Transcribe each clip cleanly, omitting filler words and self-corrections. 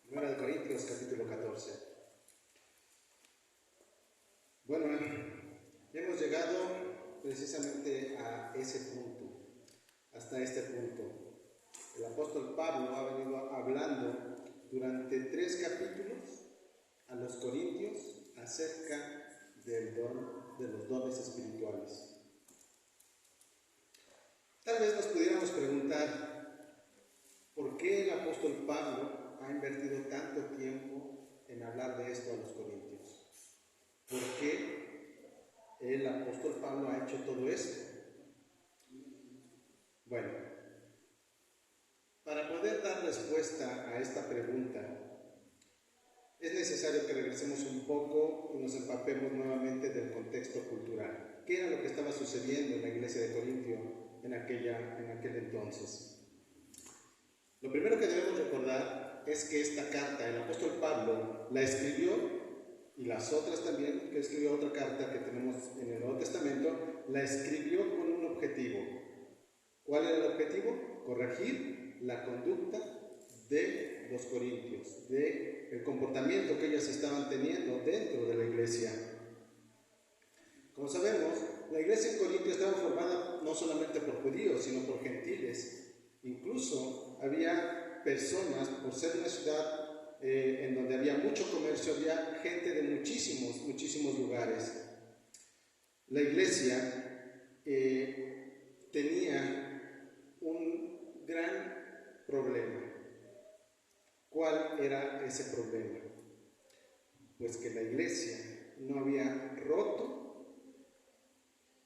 Primera de Corintios, capítulo 14. Bueno, hemos llegado precisamente a ese punto, hasta este punto. El apóstol Pablo ha venido hablando durante 3 capítulos a los corintios acerca de los dones espirituales. Tal vez nos pudiéramos preguntar, ¿por qué el apóstol Pablo ha invertido tanto tiempo en hablar de esto a los corintios? ¿Por qué el apóstol Pablo ha hecho todo esto? Bueno, para poder dar respuesta a esta pregunta, es necesario que regresemos un poco y nos empapemos nuevamente del contexto cultural. ¿Qué era lo que estaba sucediendo en la iglesia de Corintio en aquel entonces? Lo primero que debemos recordar es que esta carta, el apóstol Pablo la escribió, y las otras también, que escribió otra carta que tenemos en el Nuevo Testamento, la escribió con un objetivo. ¿Cuál era el objetivo? Corregir la conducta de los corintios, del comportamiento que ellos estaban teniendo dentro de la iglesia. Como sabemos, la iglesia en Corintio estaba formada no solamente por judíos, sino por gentiles. Incluso había personas, por ser una ciudad en donde había mucho comercio, había gente de muchísimos lugares. La iglesia tenía un gran problema. ¿Cuál era ese problema? Pues que la iglesia no había roto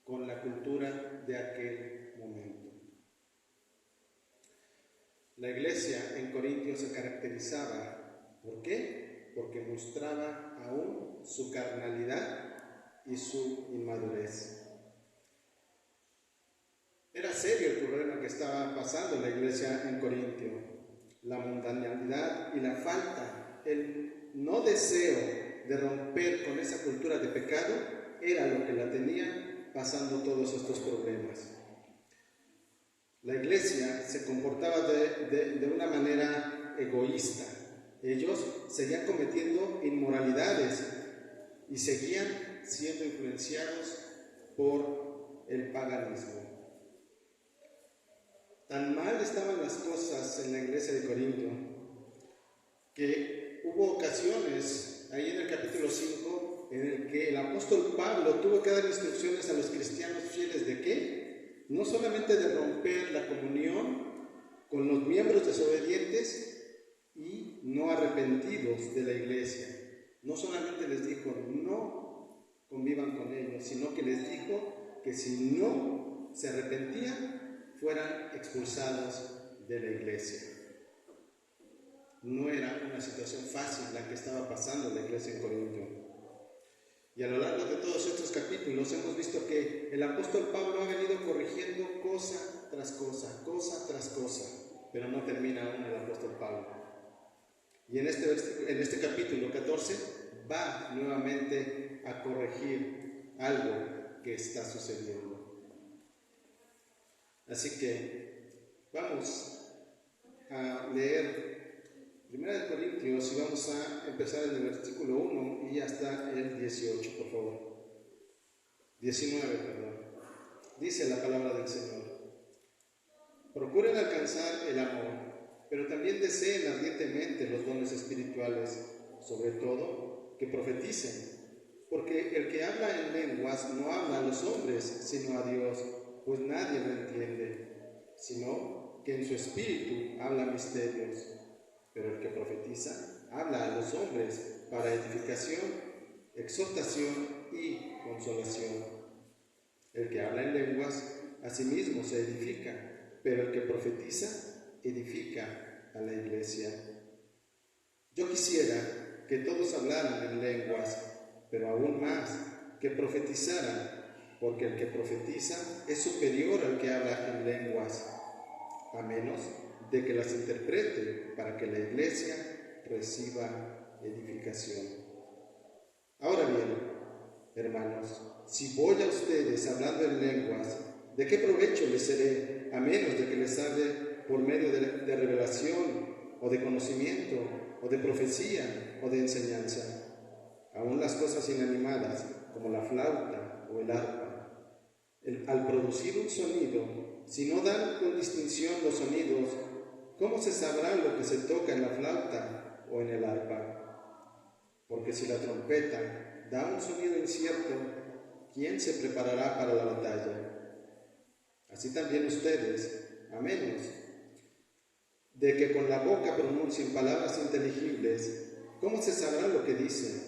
con la cultura de aquel momento. La iglesia en Corintios se caracterizaba, ¿por qué? Porque mostraba aún su carnalidad y su inmadurez. Era serio el problema que estaba pasando en la iglesia en Corintio. La mundanalidad y la falta, el no deseo de romper con esa cultura de pecado, era lo que la tenía pasando todos estos problemas. La iglesia se comportaba de una manera egoísta. Ellos seguían cometiendo inmoralidades y seguían siendo influenciados por el paganismo. Tan mal estaban las cosas en la iglesia de Corinto que hubo ocasiones, ahí en el capítulo 5, en el que el apóstol Pablo tuvo que dar instrucciones a los cristianos fieles de ¿qué? No solamente de romper la comunión con los miembros desobedientes y no arrepentidos de la iglesia. No solamente les dijo no convivan con ellos, sino que les dijo que si no se arrepentían, fueran expulsados de la iglesia. No era una situación fácil la que estaba pasando en la iglesia en Corinto. Y a lo largo de todos estos capítulos hemos visto que el apóstol Pablo ha venido corrigiendo cosa tras cosa, pero no termina aún el apóstol Pablo. Y en este capítulo 14 va nuevamente a corregir algo que está sucediendo. Así que vamos a leer Primera de Corintios y vamos a empezar en el versículo 1 y hasta el 18, por favor. 19, perdón. Dice la palabra del Señor: procuren alcanzar el amor, pero también deseen ardientemente los dones espirituales, sobre todo que profeticen, porque el que habla en lenguas no habla a los hombres, sino a Dios, pues nadie lo entiende, sino que en su espíritu habla misterios. Pero el que profetiza habla a los hombres para edificación, exhortación y consolación. El que habla en lenguas a sí mismo se edifica, pero el que profetiza edifica a la iglesia. Yo quisiera que todos hablaran en lenguas, pero aún más que profetizaran, porque el que profetiza es superior al que habla en lenguas, a menos de que las interprete para que la iglesia reciba edificación. Ahora bien, hermanos, si voy a ustedes hablando en lenguas, ¿de qué provecho les seré, a menos de que les hable por medio de revelación o de conocimiento o de profecía, o de enseñanza. Aún las cosas inanimadas, como la flauta o el arpa, al producir un sonido, si no dan con distinción los sonidos, ¿cómo se sabrá lo que se toca en la flauta o en el arpa? Porque si la trompeta da un sonido incierto, ¿quién se preparará para la batalla? Así también ustedes, a menos de que con la boca pronuncien palabras inteligibles, ¿cómo se sabrá lo que dicen?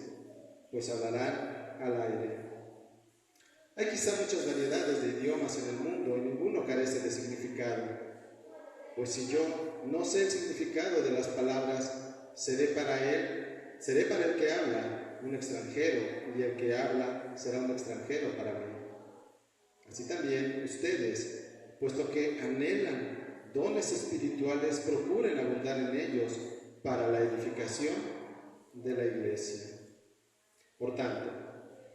Pues hablarán al aire. Hay quizá muchas variedades de idiomas en el mundo y ninguno carece de significado. Pues si yo no sé el significado de las palabras, seré para el que habla un extranjero, y el que habla será un extranjero para mí. Así también ustedes, puesto que anhelan dones espirituales, procuren abundar en ellos para la edificación de la iglesia. Por tanto,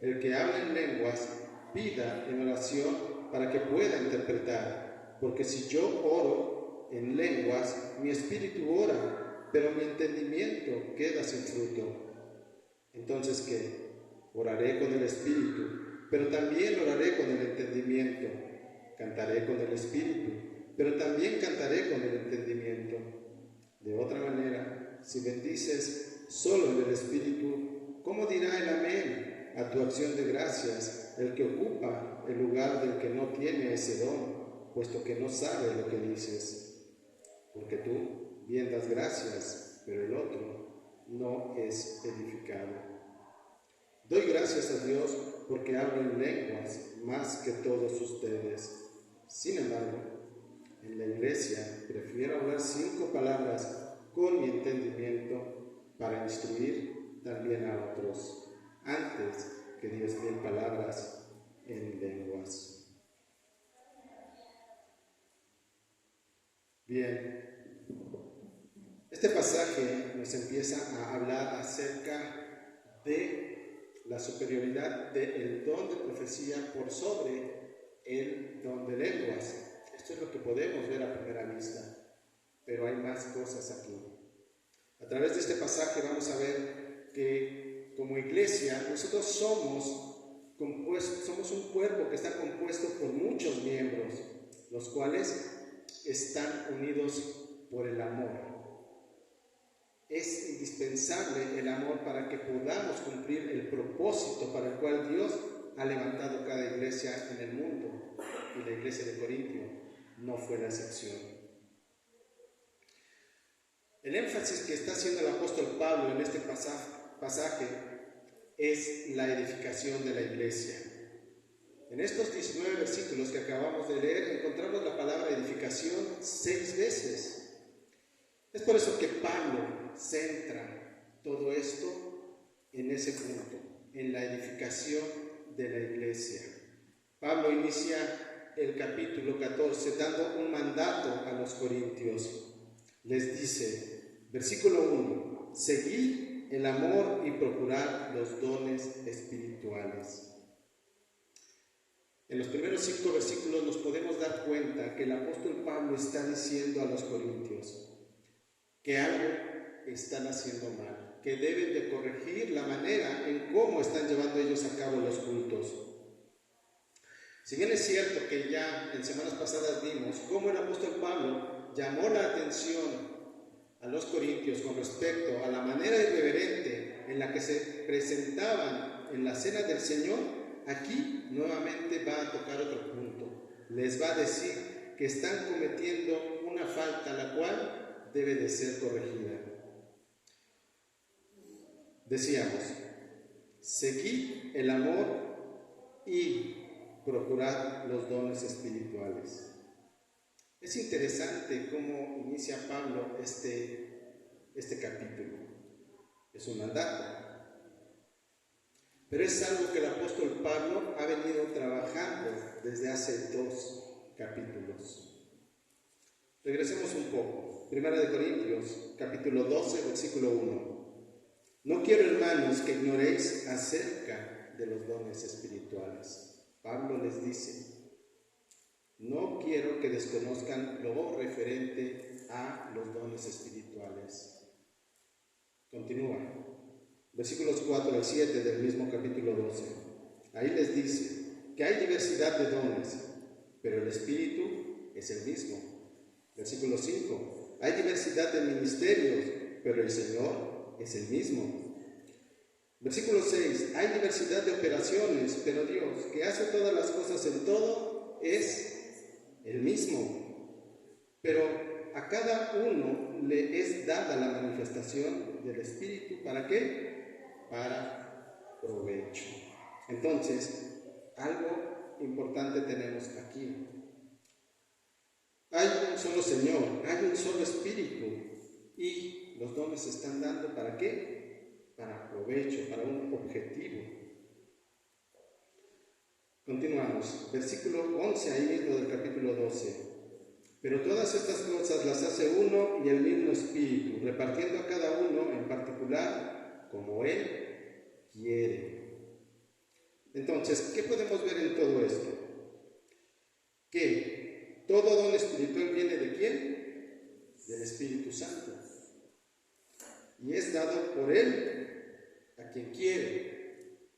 el que habla en lenguas, pida en oración para que pueda interpretar, porque si yo oro en lenguas, mi espíritu ora, pero mi entendimiento queda sin fruto. Entonces, ¿qué? Oraré con el espíritu, pero también oraré con el entendimiento. Cantaré con el espíritu, pero también cantaré con el entendimiento. De otra manera, si bendices solo en el espíritu, ¿cómo dirá el amén a tu acción de gracias el que ocupa el lugar del que no tiene ese don, puesto que no sabe lo que dices? Porque tú bien das gracias, pero el otro no es edificado. Doy gracias a Dios porque hablo en lenguas más que todos ustedes. Sin embargo, en la iglesia prefiero hablar 5 palabras con mi entendimiento para instruir también a otros, antes que 10,000 palabras en lenguas. Bien, este pasaje nos empieza a hablar acerca de la superioridad del don de profecía por sobre el don de lenguas. Esto es lo que podemos ver a primera vista, pero hay más cosas aquí. A través de este pasaje vamos a ver que como iglesia nosotros somos un cuerpo que está compuesto por muchos miembros, los cuales están unidos por el amor. Es indispensable el amor para que podamos cumplir el propósito para el cual Dios ha levantado cada iglesia en el mundo, y la iglesia de Corintio no fue la excepción. El énfasis que está haciendo el apóstol Pablo en este pasaje es la edificación de la iglesia. En estos 19 versículos que acabamos de leer encontramos la palabra edificación 6 veces. Es por eso que Pablo centra todo esto en ese punto, en la edificación de la iglesia. Pablo inicia el capítulo 14 dando un mandato a los corintios. Les dice, versículo 1, seguid el amor y procurad los dones espirituales. En los primeros 5 versículos nos podemos dar cuenta que el apóstol Pablo está diciendo a los corintios que algo están haciendo mal, que deben de corregir la manera en cómo están llevando ellos a cabo los cultos. Si bien es cierto que ya en semanas pasadas vimos cómo el apóstol Pablo llamó la atención a los corintios con respecto a la manera irreverente en la que se presentaban en la cena del Señor, aquí nuevamente va a tocar otro punto. Les va a decir que están cometiendo una falta la cual debe de ser corregida. Decíamos, seguid el amor y procurad los dones espirituales. Es interesante cómo inicia Pablo este capítulo. Es un mandato, pero es algo que el apóstol Pablo ha venido trabajando desde hace 2 capítulos. Regresemos un poco. Primera de Corintios, capítulo 12, versículo 1. No quiero, hermanos, que ignoréis acerca de los dones espirituales. Pablo les dice, no quiero que desconozcan lo referente a los dones espirituales. Continúa. Versículos 4 al 7 del mismo capítulo 12. Ahí les dice que hay diversidad de dones, pero el Espíritu es el mismo. Versículo 5. Hay diversidad de ministerios, pero el Señor es el mismo. Versículo 6. Hay diversidad de operaciones, pero Dios, que hace todas las cosas en todo, es el mismo. Pero a cada uno le es dada la manifestación del Espíritu. ¿Para qué? Para provecho. Entonces, algo importante tenemos aquí. Hay un solo Señor, hay un solo Espíritu, y los dones se están dando ¿para qué? Para provecho, para un objetivo. Continuamos, versículo 11, ahí mismo del capítulo 12. Pero todas estas cosas las hace uno y el mismo Espíritu, repartiendo a cada uno en particular como Él quiere. Entonces, ¿qué podemos ver en todo esto? Que todo don espiritual viene ¿de quién? Del Espíritu Santo. Y es dado por Él a quien quiere.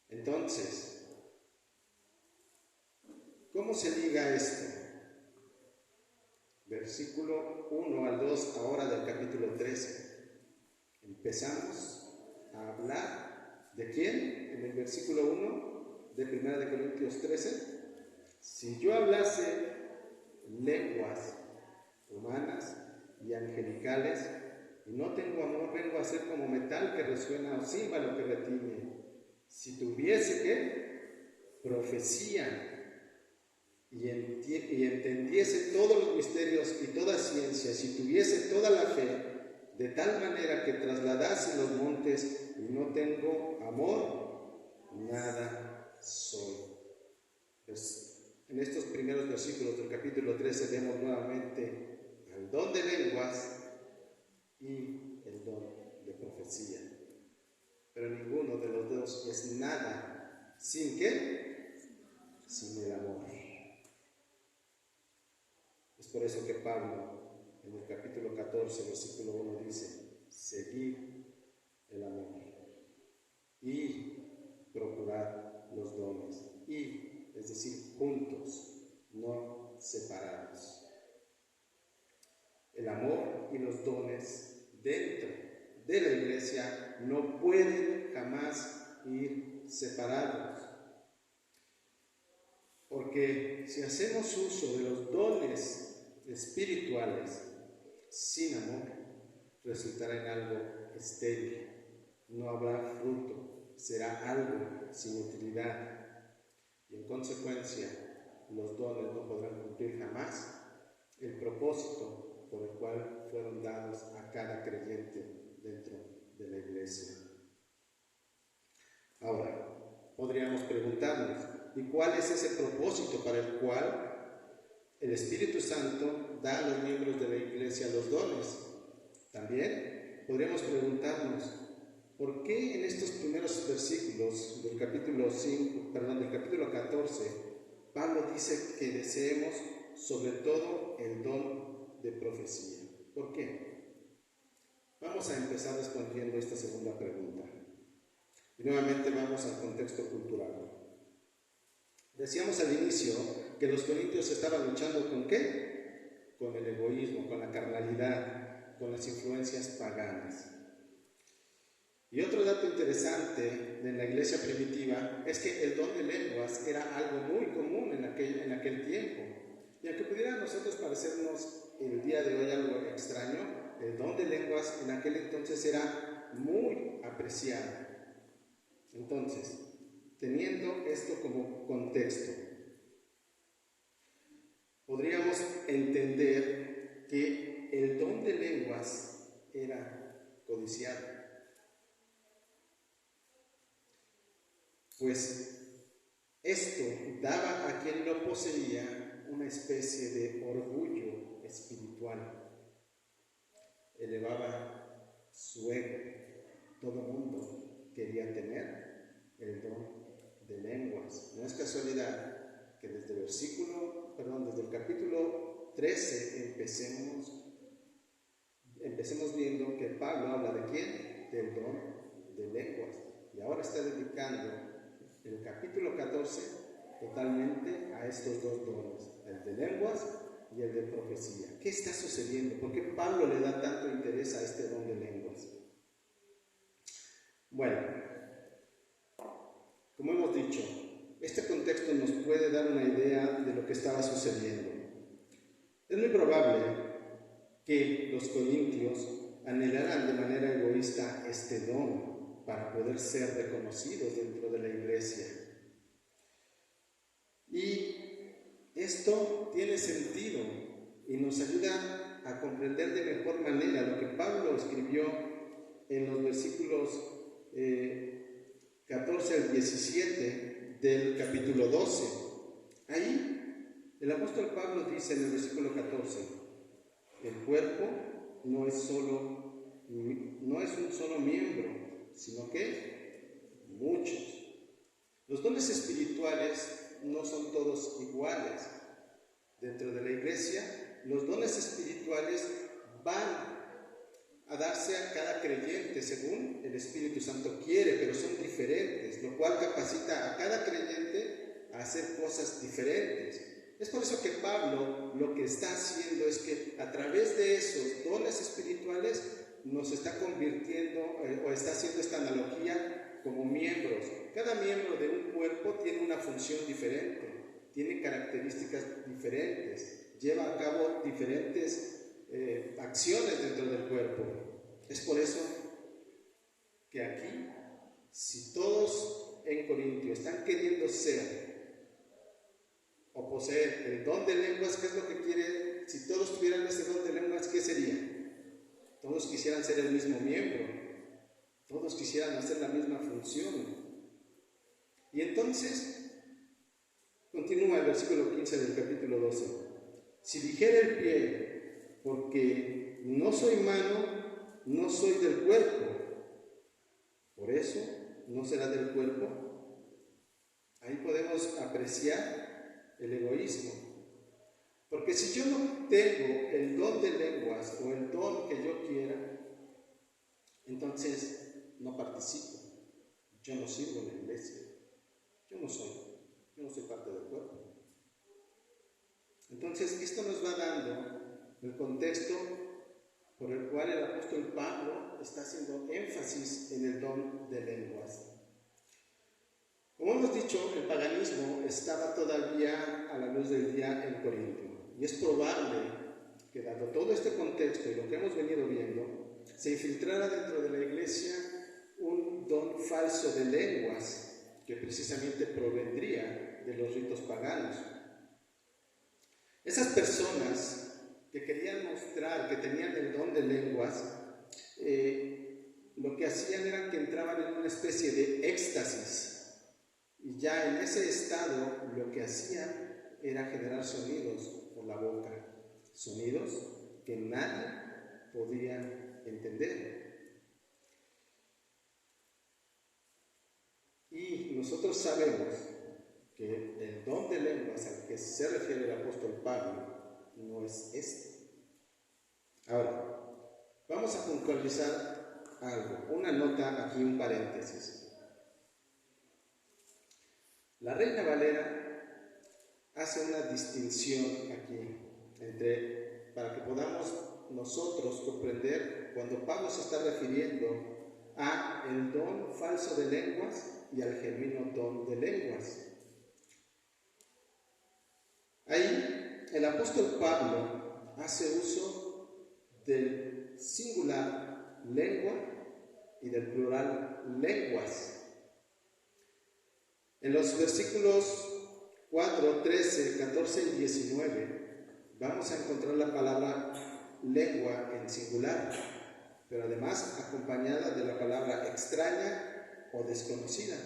Entonces, ¿cómo se liga esto? Versículo 1 al 2 ahora del capítulo 13. Empezamos a hablar ¿de quién? En el versículo 1 de 1 de Corintios 13. Si yo hablase lenguas humanas y angelicales y no tengo amor, vengo a ser como metal que resuena o címbalo que retiñe. Si tuviese ¿qué? Profecía y entendiese todos los misterios y toda ciencia, si tuviese toda la fe, de tal manera que trasladase los montes y no tengo amor, nada soy. En estos primeros versículos del capítulo 13 vemos nuevamente el don de lenguas y el don de profecía. Pero ninguno de los dos es nada. ¿Sin qué? Sin el amor. Es por eso que Pablo, en el capítulo 14, versículo 1, dice: seguid el amor y procurad los dones. Y, es decir, juntos, no separados. El amor y los dones dentro de la iglesia no pueden jamás ir separados. Porque si hacemos uso de los dones espirituales sin amor, resultará en algo estéril, no habrá fruto, será algo sin utilidad. Y en consecuencia, los dones no podrán cumplir jamás el propósito por el cual fueron dados a cada creyente dentro de la iglesia. Ahora, podríamos preguntarnos, ¿y cuál es ese propósito para el cual el Espíritu Santo da a los miembros de la iglesia los dones? También podríamos preguntarnos, ¿por qué en estos primeros versículos del capítulo 14, Pablo dice que deseemos sobre todo el don de profecía? ¿Por qué? Vamos a empezar respondiendo esta segunda pregunta. Y nuevamente vamos al contexto cultural. Decíamos al inicio que los corintios estaban luchando ¿con qué? Con el egoísmo, con la carnalidad, con las influencias paganas. Y otro dato interesante de la iglesia primitiva es que el don de lenguas era algo muy común en aquel tiempo. Y aunque pudiera a nosotros parecernos el día de hoy algo extraño, el don de lenguas en aquel entonces era muy apreciado. Entonces, teniendo esto como contexto, podríamos entender que el don de lenguas era codiciado. Pues esto daba a quien lo poseía una especie de orgullo espiritual. Elevaba su ego. Todo mundo quería tener el don de lenguas. No es casualidad que desde el capítulo 13 empecemos empecemos viendo que Pablo habla de quién, del don de lenguas. Y ahora está dedicando el capítulo 14 totalmente a estos dos dones, el de lenguas y el de profecía. ¿Qué está sucediendo? ¿Por qué Pablo le da tanto interés a este don de lenguas? Bueno, como hemos dicho, este contexto nos puede dar una idea de lo que estaba sucediendo. Es muy probable que los corintios anhelaran de manera egoísta este don para poder ser reconocidos dentro de la iglesia. Y esto tiene sentido y nos ayuda a comprender de mejor manera lo que Pablo escribió en los versículos 14 al 17 del capítulo 12. Ahí el apóstol Pablo dice en el versículo 14: el cuerpo no es un solo miembro, sino que muchos. Los dones espirituales no son todos iguales. Dentro de la iglesia, los dones espirituales van a darse a cada creyente según el Espíritu Santo quiere, pero son diferentes, lo cual capacita a cada creyente a hacer cosas diferentes. Es por eso que Pablo lo que está haciendo es que a través de esos dones espirituales nos está convirtiendo o está haciendo esta analogía como miembros. Cada miembro de un cuerpo tiene una función diferente, tiene características diferentes, lleva a cabo diferentes acciones dentro del cuerpo. Es por eso que aquí, si todos en Corintio están queriendo ser o poseer el don de lenguas, ¿qué es lo que quiere? Si todos tuvieran ese don de lenguas, ¿qué sería? Todos quisieran ser el mismo miembro, todos quisieran hacer la misma función. Y entonces continúa el versículo 15 del capítulo 12: si dijera el pie, porque no soy mano, no soy del cuerpo, por eso no será del cuerpo. Ahí podemos apreciar el egoísmo, porque si yo no tengo el don de lenguas o el don que yo quiera, entonces no participo, yo no sirvo en la iglesia, yo no soy parte del cuerpo. Entonces esto nos va dando el contexto por el cual el apóstol Pablo está haciendo énfasis en el don de lenguas. Como hemos dicho, el paganismo estaba todavía a la luz del día en Corinto, y es probable que, dado todo este contexto y lo que hemos venido viendo, se infiltrara dentro de la iglesia un don falso de lenguas que precisamente provendría de los ritos paganos. Esas personas que querían mostrar que tenían el don de lenguas, lo que hacían era que entraban en una especie de éxtasis, y ya en ese estado lo que hacían era generar sonidos por la boca, sonidos que nadie podía entender. Y nosotros sabemos que el don de lenguas al que se refiere el apóstol Pablo no es este. Ahora, vamos a puntualizar algo, una nota aquí, un paréntesis. La Reina Valera hace una distinción aquí para que podamos nosotros comprender cuando Pablo se está refiriendo a el don falso de lenguas y al genuino don de lenguas. Ahí el apóstol Pablo hace uso del singular lengua y del plural lenguas. En los versículos 4, 13, 14 y 19 vamos a encontrar la palabra lengua en singular, pero además acompañada de la palabra extraña o desconocida.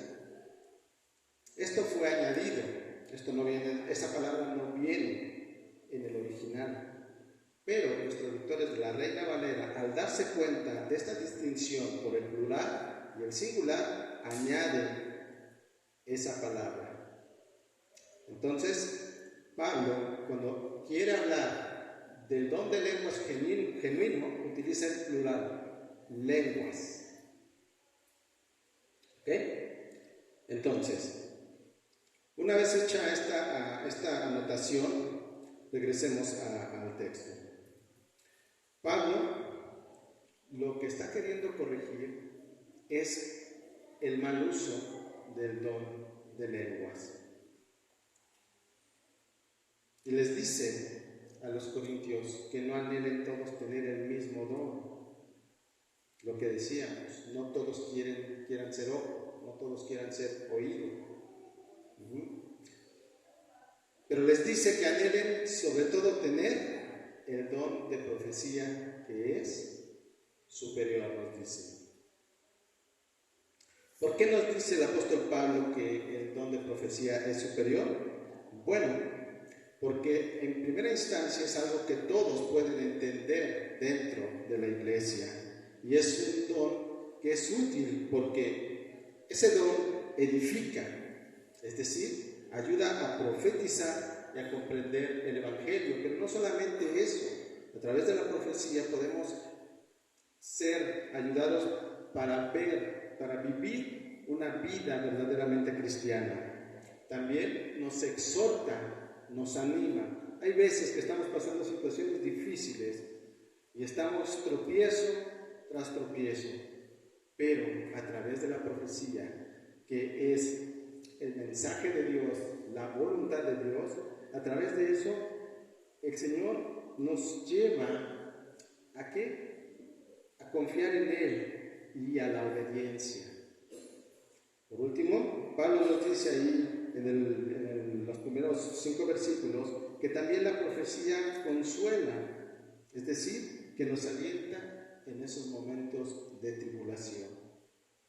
Esto fue añadido, esa palabra no viene en el original, pero los traductores de la Reina Valera, al darse cuenta de esta distinción por el plural y el singular, añaden esa palabra. Entonces, Pablo, cuando quiere hablar del don de lenguas genuino, utiliza el plural, lenguas. ¿Ok? Entonces, una vez hecha esta anotación, regresemos al texto. Pablo lo que está queriendo corregir es el mal uso del don de lenguas. Y les dice a los corintios que no anhelen todos tener el mismo don. Lo que decíamos, no todos quieran ser ojo, no todos quieran ser oído. Pero les dice que anhelen sobre todo tener el don de profecía, que es superior, nos dice. ¿Por qué nos dice el apóstol Pablo que el don de profecía es superior? Bueno, porque en primera instancia es algo que todos pueden entender dentro de la iglesia, y es un don que es útil porque ese don edifica, es decir, ayuda a profetizar y a comprender el evangelio. Pero no solamente eso, a través de la profecía podemos ser ayudados para vivir una vida verdaderamente cristiana. También nos exhorta, nos anima. Hay veces que estamos pasando situaciones difíciles y estamos tropiezo tras tropiezo, pero a través de la profecía, que es el mensaje de Dios, la voluntad de Dios, a través de eso el Señor nos lleva ¿a qué? A confiar en Él y a la obediencia. Por último, Pablo nos dice ahí en los primeros 5 versículos que también la profecía consuela, es decir, que nos alienta en esos momentos de tribulación.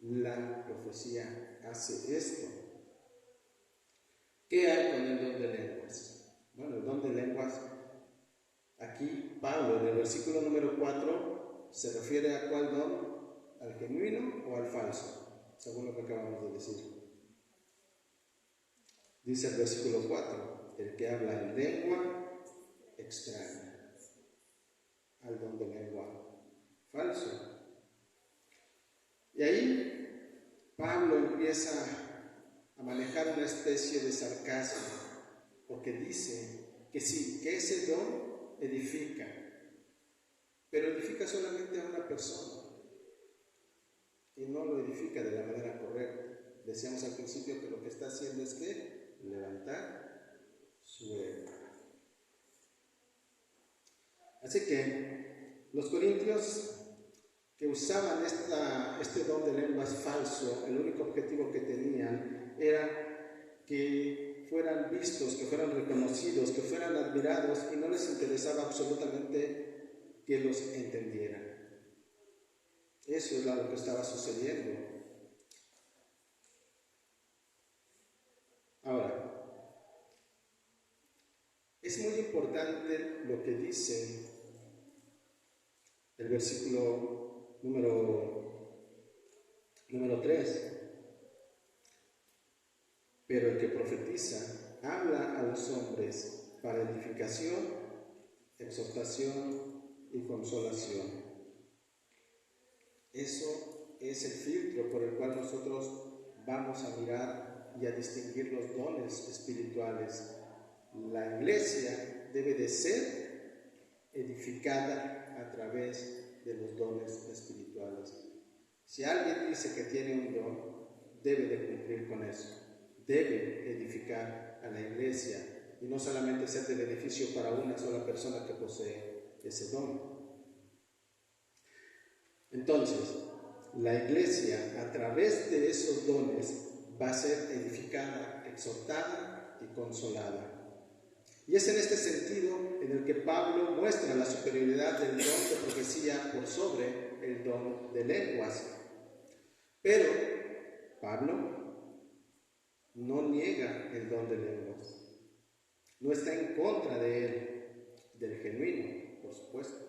La profecía hace esto. ¿Qué hay con el don de lenguas? Bueno, el don de lenguas, aquí Pablo en el versículo número 4 se refiere a cuál don, al genuino o al falso, según lo que acabamos de decir. Dice el versículo 4, el que habla en lengua extraña, al don de lengua falso. Y ahí Pablo empieza a manejar una especie de sarcasmo, porque dice que sí, que ese don edifica, pero edifica solamente a una persona y no lo edifica de la manera correcta. Decíamos al principio que lo que está haciendo es que levantar su ego. Así que los corintios que usaban este don de lenguas falso, el único objetivo que tenían era que fueran vistos, que fueran reconocidos, que fueran admirados, y no les interesaba absolutamente que los entendieran. Eso es lo que estaba sucediendo. Ahora, es muy importante lo que dice el versículo número 3. Pero el que profetiza habla a los hombres para edificación, exhortación y consolación. Eso es el filtro por el cual nosotros vamos a mirar y a distinguir los dones espirituales. La iglesia debe de ser edificada a través de los dones espirituales. Si alguien dice que tiene un don, debe de cumplir con eso. Debe edificar a la iglesia y no solamente ser de beneficio para una sola persona que posee ese don. Entonces, la iglesia a través de esos dones va a ser edificada, exhortada y consolada. Y es en este sentido en el que Pablo muestra la superioridad del don de profecía por sobre el don de lenguas. Pero Pablo no niega el don de lenguas, no está en contra de él, del genuino, por supuesto.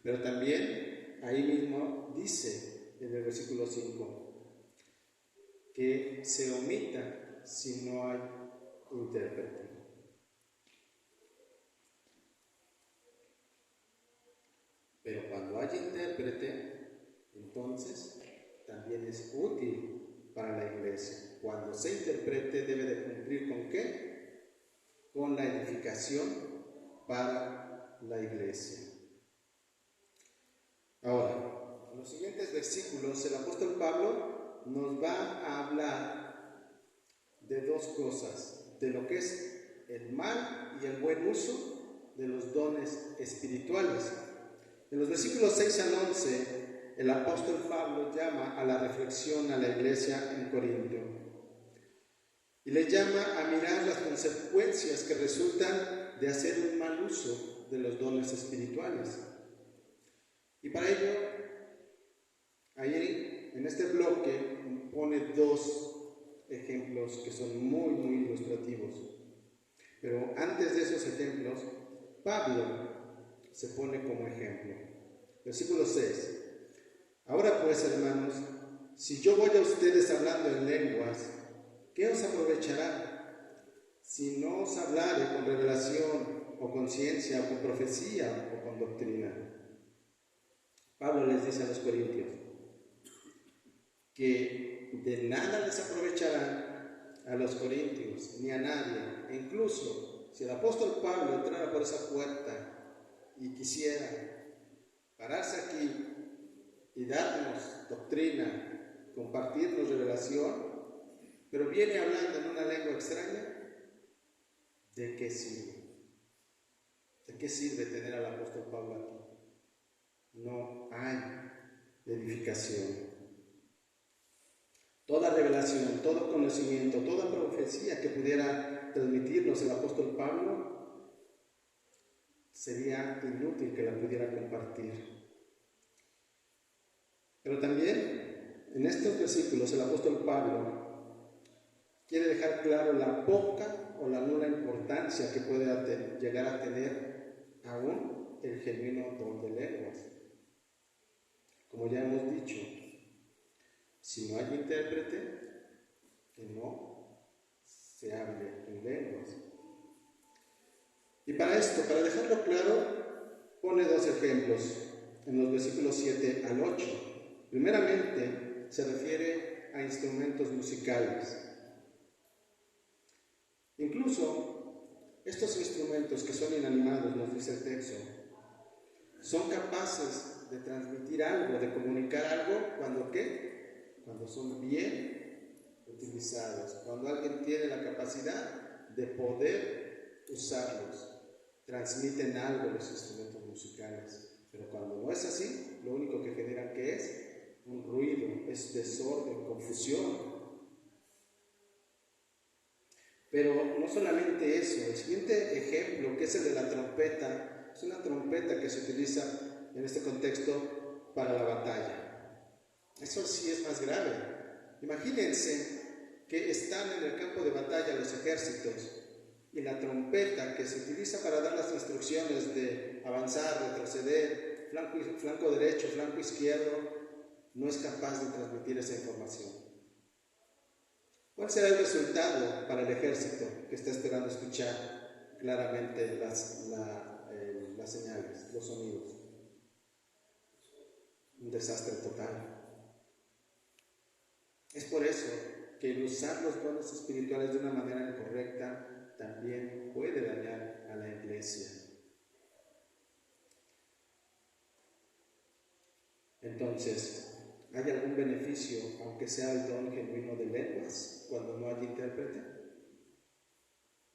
Pero también ahí mismo dice en el versículo 5 que se omita si no hay intérprete. haya intérprete, entonces también es útil para la iglesia. Cuando se interprete debe de cumplir ¿con qué? Con la edificación para la iglesia. Ahora, en los siguientes versículos el apóstol Pablo nos va a hablar de dos cosas, de lo que es el mal y el buen uso de los dones espirituales. En los versículos 6 al 11, el apóstol Pablo llama a la reflexión a la iglesia en Corinto y le llama a mirar las consecuencias que resultan de hacer un mal uso de los dones espirituales. Y para ello, ahí en este bloque pone dos ejemplos que son muy ilustrativos. Pero antes de esos ejemplos, Pablo se pone como ejemplo. Versículo 6. Ahora pues, hermanos, si yo voy a ustedes hablando en lenguas, ¿qué os aprovechará? Si no os hablare con revelación, o con ciencia, o con profecía, o con doctrina. Pablo les dice a los corintios que de nada les aprovechará a los corintios, ni a nadie. E incluso, si el apóstol Pablo entrara por esa puerta y quisiera pararse aquí y darnos doctrina, compartirnos revelación, pero viene hablando en una lengua extraña, ¿de qué sirve? ¿De qué sirve tener al apóstol Pablo aquí? No hay edificación. Toda revelación, todo conocimiento, toda profecía que pudiera transmitirnos el apóstol Pablo, sería inútil que la pudiera compartir. Pero también en estos versículos el apóstol Pablo quiere dejar claro la poca o la nula importancia que puede llegar a tener aún el genuino don de lenguas. Como ya hemos dicho, si no hay intérprete, que no se hable en lenguas. Y para esto, para dejarlo claro, pone dos ejemplos en los versículos 7 al 8. Primeramente, se refiere a instrumentos musicales. Incluso, estos instrumentos que son inanimados, nos dice el texto, son capaces de transmitir algo, de comunicar algo, ¿cuando qué? Cuando son bien utilizados, cuando alguien tiene la capacidad de poder usarlos, transmiten algo los instrumentos musicales. Pero cuando no es así, lo único que generan ¿qué es? Un ruido, es desorden, confusión. Pero no solamente eso, el siguiente ejemplo, que es el de la trompeta, es una trompeta que se utiliza en este contexto para la batalla. Eso sí es más grave. Imagínense que están en el campo de batalla los ejércitos y la trompeta que se utiliza para dar las instrucciones de avanzar, retroceder, flanco derecho, flanco izquierdo, no es capaz de transmitir esa información. ¿Cuál será el resultado para el ejército que está esperando escuchar claramente las señales, los sonidos? Un desastre total. Es por eso que el usar los dones espirituales de una manera incorrecta también puede dañar a la iglesia. Entonces, ¿hay algún beneficio, aunque sea el don genuino de lenguas, cuando no hay intérprete?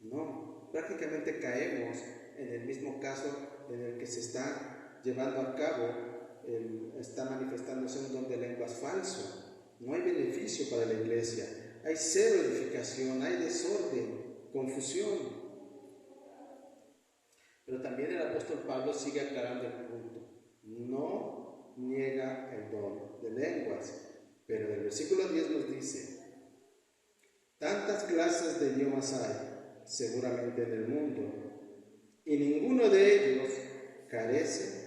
No, prácticamente caemos en el mismo caso en el que se está llevando a cabo, está manifestándose un don de lenguas falso. No hay beneficio para la iglesia, hay cero edificación, hay desorden, confusión. Pero también el apóstol Pablo sigue aclarando el punto. No niega el don de lenguas, pero en el versículo 10 nos dice: tantas clases de idiomas hay, seguramente en el mundo, y ninguno de ellos carece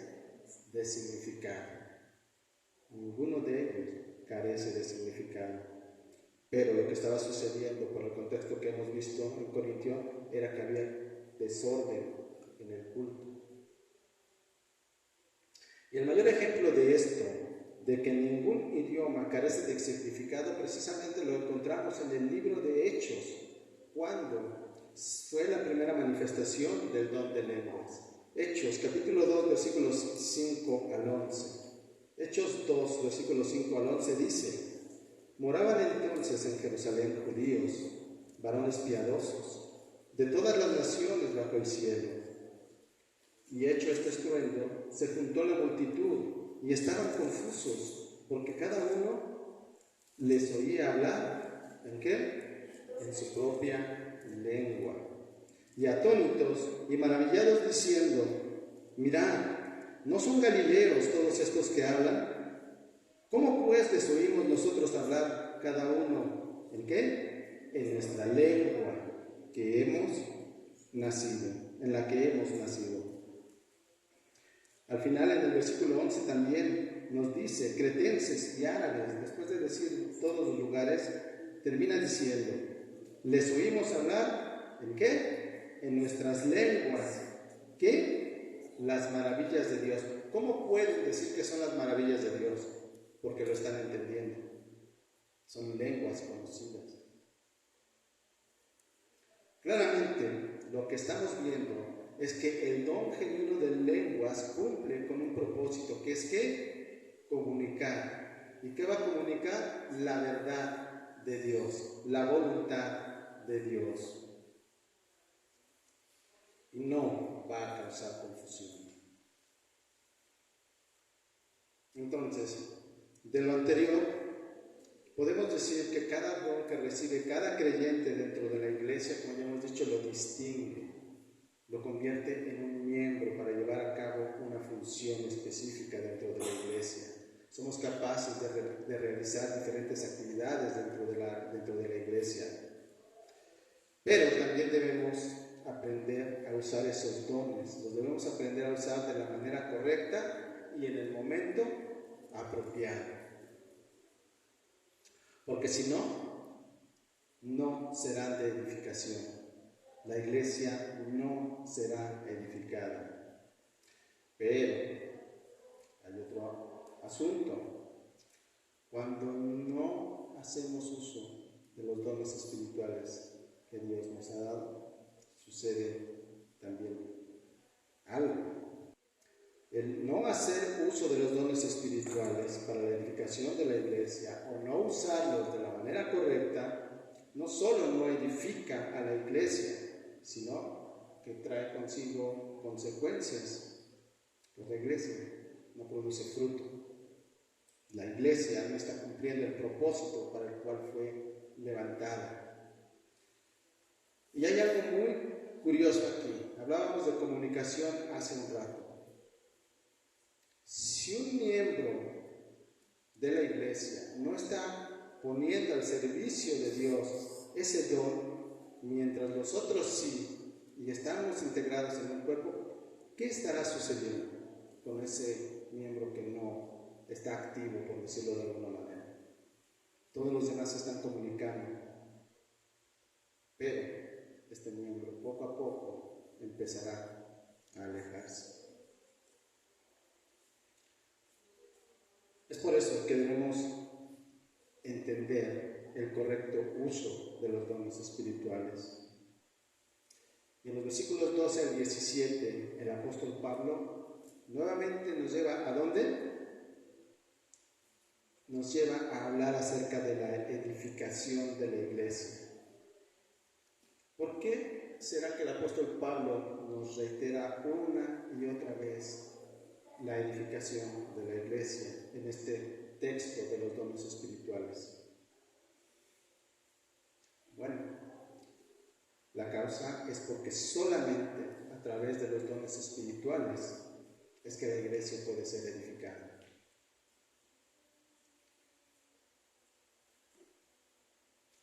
de significado. Ninguno de ellos carece de significado. Pero lo que estaba sucediendo por el contexto que hemos visto en Corintio era que había desorden en el culto. Y el mayor ejemplo esto, de que ningún idioma carece de significado, precisamente lo encontramos en el libro de Hechos, cuando fue la primera manifestación del don de lenguas. Hechos, capítulo 2, versículos 5 al 11. Hechos 2, versículos 5 al 11 dice: moraban entonces en Jerusalén judíos, varones piadosos, de todas las naciones bajo el cielo. Y hecho este estruendo, se juntó la multitud y estaban confusos, porque cada uno les oía hablar, ¿en qué? En su propia lengua. Y atónitos y maravillados diciendo: mirad, ¿no son galileos todos estos que hablan? ¿Cómo pues les oímos nosotros hablar cada uno, ¿en qué? En nuestra lengua que hemos nacido, en la que hemos nacido. Al final, en el versículo 11 también nos dice: cretenses y árabes, después de decir todos los lugares, termina diciendo: les oímos hablar, ¿en qué? En nuestras lenguas. ¿Qué? Las maravillas de Dios. ¿Cómo pueden decir que son las maravillas de Dios? Porque lo están entendiendo. Son lenguas conocidas. Claramente, lo que estamos viendo es que el don genuino de lenguas cumple con un propósito, que es ¿qué? Comunicar. ¿Y qué va a comunicar? La verdad de Dios, la voluntad de Dios. Y no va a causar confusión. Entonces, de lo anterior, podemos decir que cada don que recibe cada creyente dentro de la iglesia, como ya hemos dicho, lo distingue, lo convierte en un miembro para llevar a cabo una función específica dentro de la iglesia. Somos capaces de realizar diferentes actividades dentro de la iglesia. Pero también debemos aprender a usar esos dones. Los debemos aprender a usar de la manera correcta y en el momento apropiado. Porque si no, no serán de edificación. La iglesia no será edificada. Pero hay otro asunto. Cuando no hacemos uso de los dones espirituales que Dios nos ha dado, sucede también algo. El no hacer uso de los dones espirituales para la edificación de la iglesia o no usarlos de la manera correcta, no solo no edifica a la iglesia, sino que trae consigo consecuencias. Pues la iglesia no produce fruto. La iglesia no está cumpliendo el propósito para el cual fue levantada. Y hay algo muy curioso aquí. Hablábamos de comunicación hace un rato. Si un miembro de la iglesia no está poniendo al servicio de Dios ese don, mientras los otros sí, y estamos integrados en un cuerpo, ¿qué estará sucediendo con ese miembro que no está activo, por decirlo de alguna manera? Todos los demás se están comunicando, pero este miembro poco a poco empezará a alejarse. Es por eso que debemos entender el correcto uso de los dones espirituales. Y en los versículos 12 al 17, el apóstol Pablo nuevamente nos lleva ¿a dónde? Nos lleva a hablar acerca de la edificación de la iglesia. ¿Por qué será que el apóstol Pablo nos reitera una y otra vez la edificación de la iglesia en este texto de los dones espirituales? Bueno, la causa es porque solamente a través de los dones espirituales es que la iglesia puede ser edificada.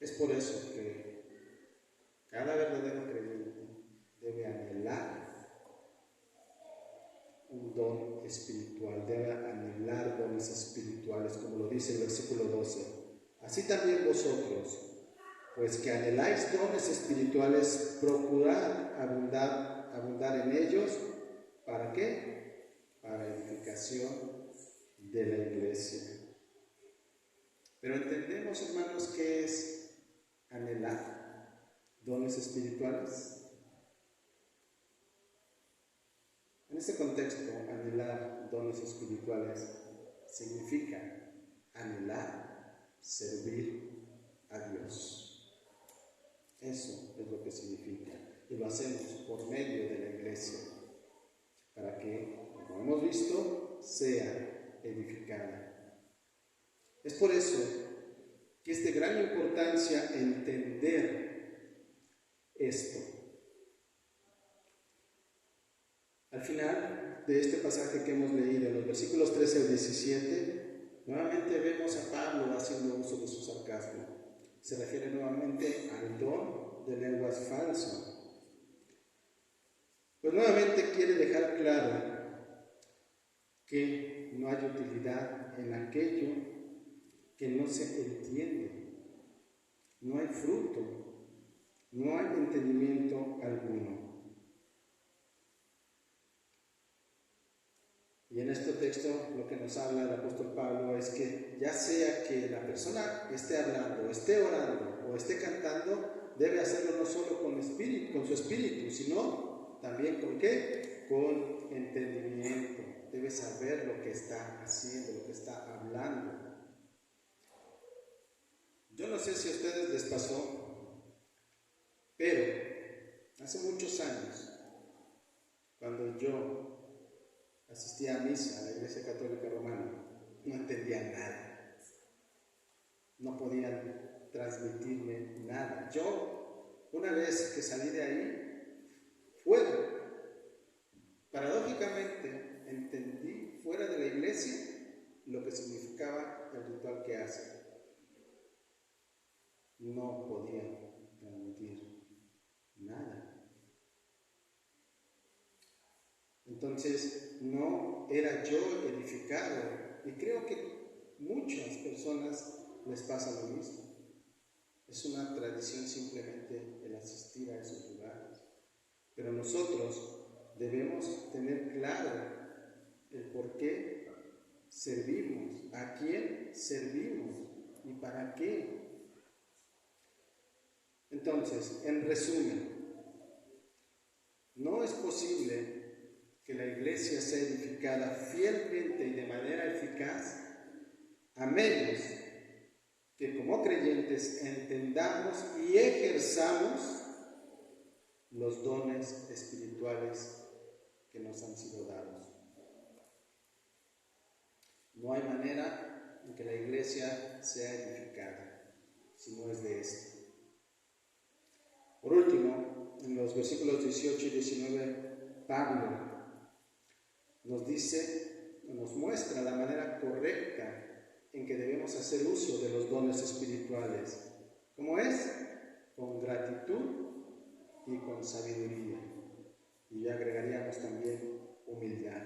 Es por eso que cada verdadero creyente debe anhelar un don espiritual, debe anhelar dones espirituales, como lo dice el versículo 12. Así también vosotros, pues que anheláis dones espirituales, procurad abundar en ellos. ¿Para qué? Para edificación de la iglesia. Pero entendemos, hermanos, ¿qué es anhelar dones espirituales? En este contexto, anhelar dones espirituales significa anhelar servir a Dios. Eso es lo que significa. Y lo hacemos por medio de la iglesia, para que, como hemos visto, sea edificada. Es por eso que es de gran importancia entender esto. Al final de este pasaje que hemos leído, en los versículos 13 al 17, nuevamente vemos a Pablo haciendo uso de su sarcasmo. Se refiere nuevamente al don de lenguas falso. Pues nuevamente quiere dejar claro que no hay utilidad en aquello que no se entiende. No hay fruto, no hay entendimiento alguno. Y en este texto lo que nos habla el apóstol Pablo es que ya sea que la persona esté hablando, esté orando o esté cantando, debe hacerlo no solo con su espíritu, sino también ¿con qué? Con entendimiento. Debe saber lo que está haciendo, lo que está hablando. Yo no sé si a ustedes les pasó, pero hace muchos años, cuando yo asistía a misa a la Iglesia Católica Romana, no entendía nada. No podían transmitirme nada. Yo, una vez que salí de ahí, paradójicamente, entendí fuera de la iglesia lo que significaba el ritual que hacen. No podían transmitir nada. Entonces, no era yo edificado, y creo que muchas personas les pasa lo mismo. Es una tradición simplemente el asistir a esos lugares. Pero nosotros debemos tener claro el por qué servimos, a quién servimos y para qué. Entonces, en resumen, no es posible que la iglesia sea edificada fielmente y de manera eficaz a menos que como creyentes entendamos y ejerzamos los dones espirituales que nos han sido dados. No hay manera en que la iglesia sea edificada si no es de esto. Por último, en los versículos 18 y 19, Pablo nos muestra la manera correcta en que debemos hacer uso de los dones espirituales. ¿Cómo es? Con gratitud y con sabiduría. Y agregaríamos también humildad.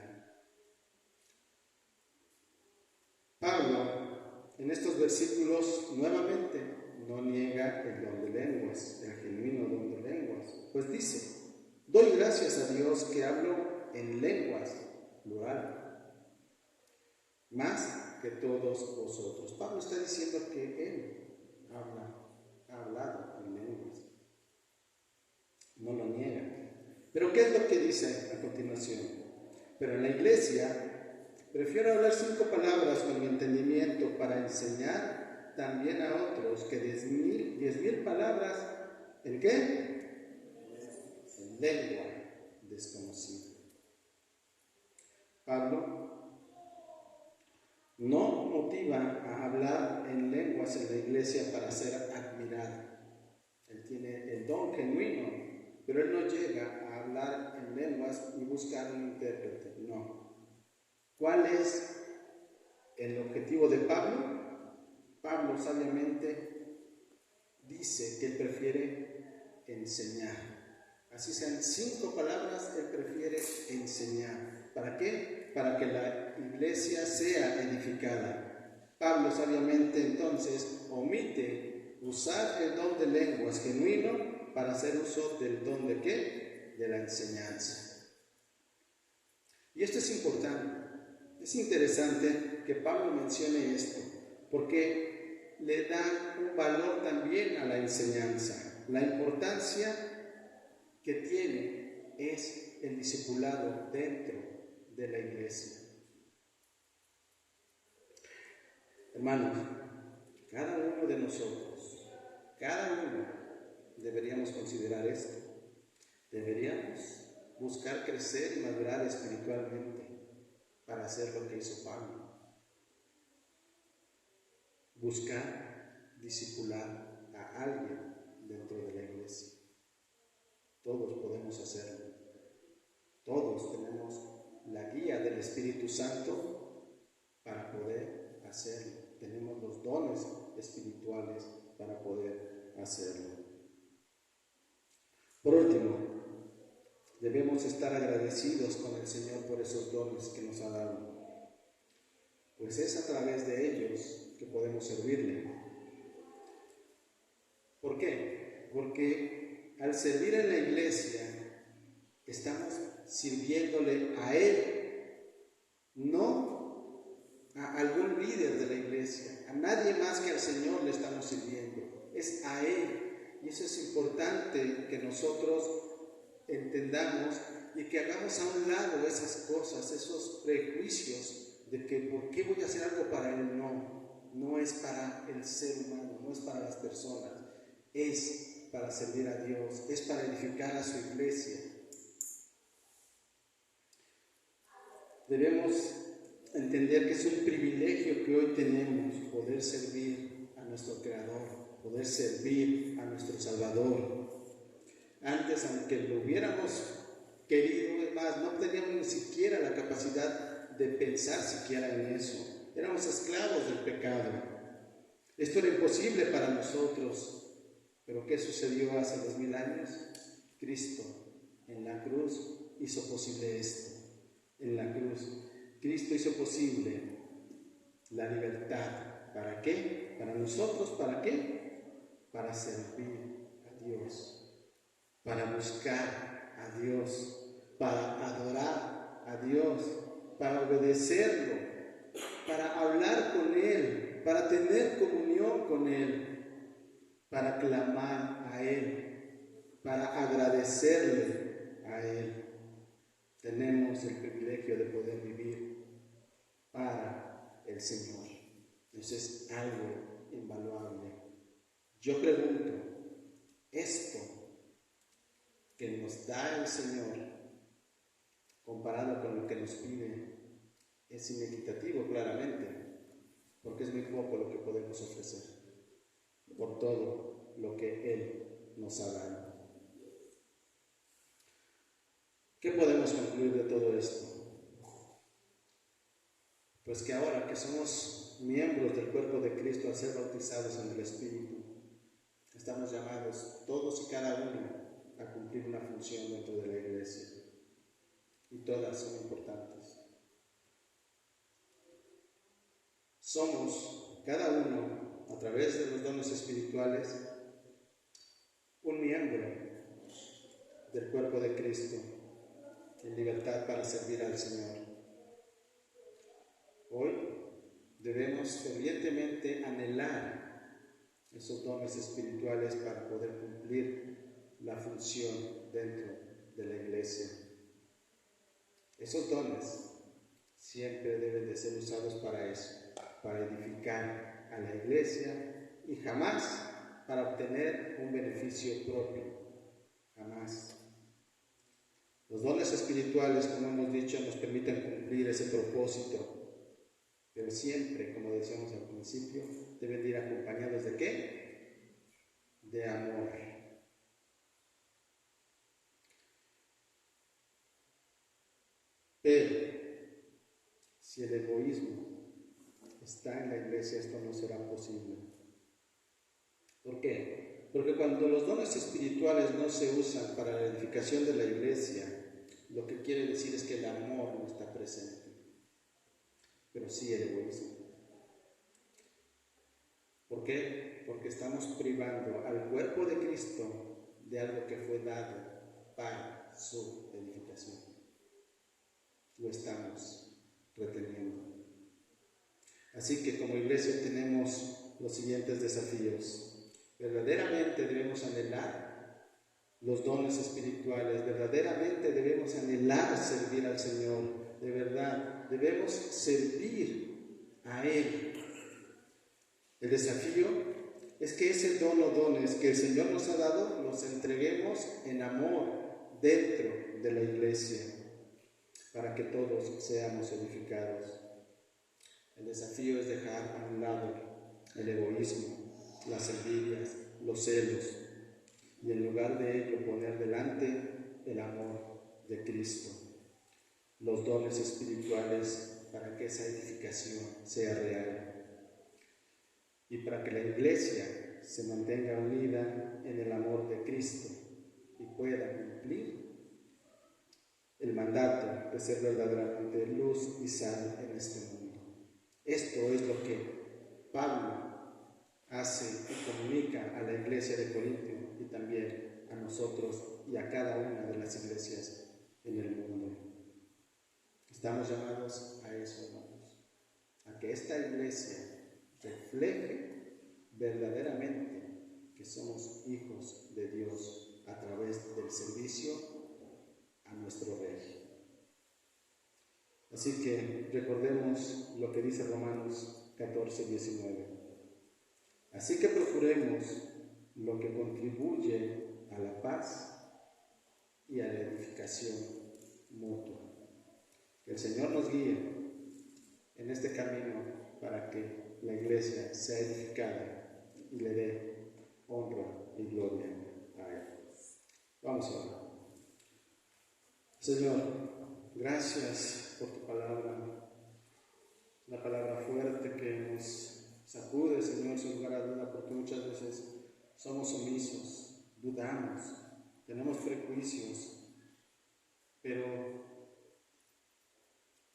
Pablo, en estos versículos, nuevamente no niega el don de lenguas, el genuino don de lenguas, pues dice: doy gracias a Dios que hablo en lenguas, plural, más que todos vosotros. Pablo está diciendo que él ha hablado en lenguas. No lo niega. Pero ¿qué es lo que dice a continuación? Pero en la iglesia prefiero hablar 5 palabras con mi entendimiento para enseñar también a otros que 10,000 palabras, ¿en qué? En lengua desconocida. Pablo no motiva a hablar en lenguas en la iglesia para ser admirado. Él tiene el don genuino, pero él no llega a hablar en lenguas y buscar un intérprete. No. ¿Cuál es el objetivo de Pablo? Pablo sabiamente dice que él prefiere enseñar. Así sean 5 palabras, él prefiere enseñar. ¿Para qué? Para que la iglesia sea edificada. Pablo sabiamente entonces omite usar el don de lenguas genuino para hacer uso del don de ¿qué? De la enseñanza. Y esto es importante. Es interesante que Pablo mencione esto, porque le da un valor también a la enseñanza. La importancia que tiene es el discipulado dentro de la iglesia. Hermanos, cada uno de nosotros, cada uno deberíamos considerar esto. Deberíamos buscar crecer y madurar espiritualmente para hacer lo que hizo Pablo. Buscar discipular a alguien dentro de la iglesia. Todos podemos hacerlo. Todos tenemos la guía del Espíritu Santo para poder hacerlo. Tenemos los dones espirituales para poder hacerlo. Por último, debemos estar agradecidos con el Señor por esos dones que nos ha dado, pues es a través de ellos que podemos servirle. ¿Por qué? Porque al servir en la iglesia estamos sirviéndole a Él, no a algún líder de la iglesia, a nadie más que al Señor le estamos sirviendo, es a Él. Y eso es importante que nosotros entendamos y que hagamos a un lado esas cosas, esos prejuicios de que ¿por qué voy a hacer algo para Él? No es para el ser humano, no es para las personas, es para servir a Dios, es para edificar a su iglesia. Debemos entender que es un privilegio que hoy tenemos poder servir a nuestro Creador, poder servir a nuestro Salvador. Antes, aunque lo hubiéramos querido, es más, no teníamos ni siquiera la capacidad de pensar siquiera en eso. Éramos esclavos del pecado. Esto era imposible para nosotros. Pero ¿qué sucedió hace 2000 años? Cristo en la cruz hizo posible esto. En la cruz, Cristo hizo posible la libertad. ¿Para qué? Para nosotros, ¿para qué? Para servir a Dios, para buscar a Dios, para adorar a Dios, para obedecerlo, para hablar con Él, para tener comunión con Él, para clamar a Él, para agradecerle a Él. Tenemos el privilegio de poder vivir para el Señor. Eso es algo invaluable. Yo pregunto, ¿esto que nos da el Señor, comparado con lo que nos pide, es inequitativo? Claramente, porque es muy poco lo que podemos ofrecer por todo lo que Él nos ha dado. ¿Qué podemos concluir de todo esto? Pues que ahora que somos miembros del cuerpo de Cristo al ser bautizados en el Espíritu, estamos llamados todos y cada uno a cumplir una función dentro de la iglesia. Y todas son importantes. Somos, cada uno, a través de los dones espirituales, un miembro del cuerpo de Cristo, en libertad para servir al Señor. Hoy debemos fervientemente anhelar esos dones espirituales para poder cumplir la función dentro de la iglesia. Esos dones siempre deben de ser usados para eso, para edificar a la iglesia y jamás para obtener un beneficio propio, jamás. Los dones espirituales, como hemos dicho, nos permiten cumplir ese propósito, pero siempre, como decíamos al principio, deben ir acompañados ¿de qué? De amor. Pero si el egoísmo está en la iglesia, esto no será posible. ¿Por qué? Porque cuando los dones espirituales no se usan para la edificación de la iglesia, lo que quiere decir es que el amor no está presente, pero sí el egoísmo. ¿Por qué? Porque estamos privando al cuerpo de Cristo de algo que fue dado para su edificación. Lo estamos reteniendo. Así que como iglesia tenemos los siguientes desafíos. Verdaderamente debemos anhelar los dones espirituales, verdaderamente debemos anhelar servir al Señor, de verdad, debemos servir a Él. El desafío es que ese don o dones que el Señor nos ha dado, los entreguemos en amor dentro de la iglesia, para que todos seamos edificados. El desafío es dejar a un lado el egoísmo, las envidias, los celos, y en lugar de ello poner delante el amor de Cristo, los dones espirituales, para que esa edificación sea real y para que la iglesia se mantenga unida en el amor de Cristo y pueda cumplir el mandato de ser verdaderamente luz y sal en este mundo. Esto es lo que Pablo hace y comunica a la iglesia de Corintio y también a nosotros y a cada una de las iglesias en el mundo. Estamos llamados a eso, hermanos, a que esta iglesia refleje verdaderamente que somos hijos de Dios a través del servicio a nuestro Rey. Así que recordemos lo que dice Romanos 14:19. Así que procuremos lo que contribuye a la paz y a la edificación mutua. Que el Señor nos guíe en este camino para que la iglesia sea edificada y le dé honra y gloria a Él. Vamos a orar. Señor, gracias por tu palabra, una palabra fuerte que nos sacude, Señor, sin lugar a duda, porque muchas veces somos omisos, dudamos, tenemos prejuicios, pero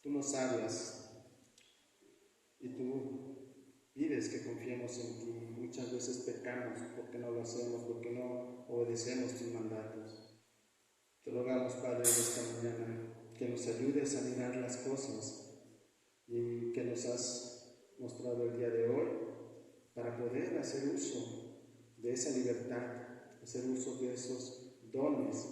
tú nos hablas y tú pides que confiemos en ti. Muchas veces pecamos porque no lo hacemos, porque no obedecemos tus mandatos. Te rogamos, Padre, en esta mañana que nos ayudes a mirar las cosas y que nos has mostrado el día de hoy para poder hacer uso de esa libertad, hacer uso de esos dones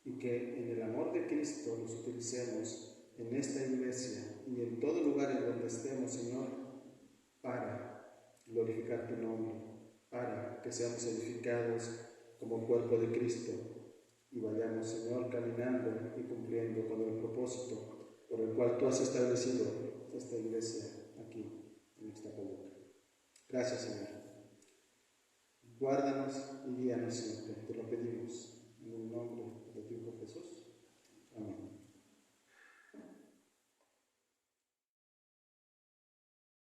y que en el amor de Cristo los utilicemos en esta iglesia y en todo lugar en donde estemos, Señor, para glorificar tu nombre, para que seamos edificados como cuerpo de Cristo y vayamos, Señor, caminando y cumpliendo con el propósito por el cual tú has establecido esta iglesia aquí en Ixtapaluca. Gracias, Señor. Guárdanos y guíanos siempre, te lo pedimos en el nombre